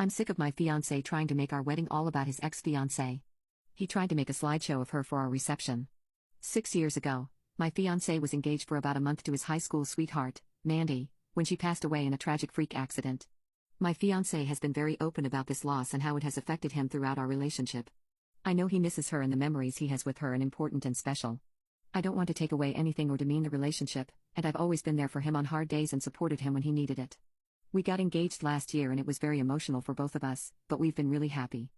I'm sick of my fiancé trying to make our wedding all about his ex-fiancée. He tried to make a slideshow of her for our reception. 6 years ago, my fiancé was engaged for about a month to his high school sweetheart, Mandy, when she passed away in a tragic freak accident. My fiancé has been very open about this loss and how it has affected him throughout our relationship. I know he misses her and the memories he has with her are important and special. I don't want to take away anything or demean the relationship, and I've always been there for him on hard days and supported him when he needed it. We got engaged last year and it was very emotional for both of us, but we've been really happy.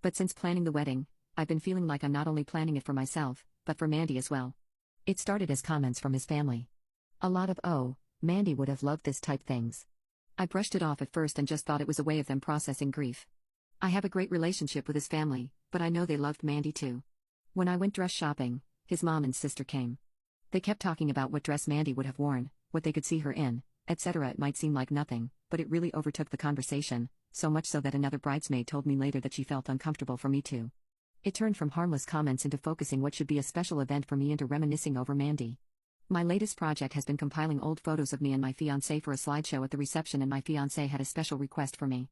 But since planning the wedding, I've been feeling like I'm not only planning it for myself, but for Mandy as well. It started as comments from his family. A lot of, "Oh, Mandy would have loved this" type things. I brushed it off at first and just thought it was a way of them processing grief. I have a great relationship with his family, but I know they loved Mandy too. When I went dress shopping, his mom and sister came. They kept talking about what dress Mandy would have worn, what they could see her in, etc. It might seem like nothing, but it really overtook the conversation, so much so that another bridesmaid told me later that she felt uncomfortable for me too. It turned from harmless comments into focusing what should be a special event for me into reminiscing over Mandy. My latest project has been compiling old photos of me and my fiancé for a slideshow at the reception, and my fiancé had a special request for me.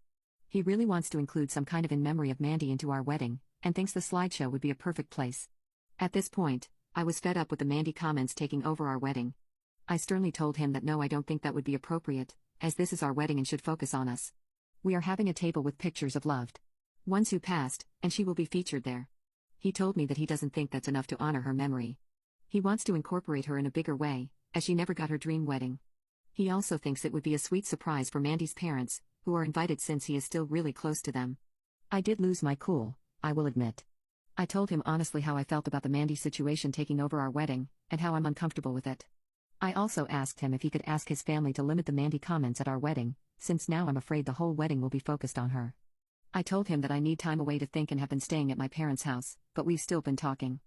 He really wants to include some kind of in memory of Mandy into our wedding, and thinks the slideshow would be a perfect place. At this point, I was fed up with the Mandy comments taking over our wedding. I sternly told him that no, I don't think that would be appropriate, as this is our wedding and should focus on us. We are having a table with pictures of loved ones who passed, and she will be featured there. He told me that he doesn't think that's enough to honor her memory. He wants to incorporate her in a bigger way, as she never got her dream wedding. He also thinks it would be a sweet surprise for Mandy's parents, who are invited since he is still really close to them. I did lose my cool, I will admit. I told him honestly how I felt about the Mandy situation taking over our wedding, and how I'm uncomfortable with it. I also asked him if he could ask his family to limit the Mandy comments at our wedding, since now I'm afraid the whole wedding will be focused on her. I told him that I need time away to think and have been staying at my parents' house, but we've still been talking.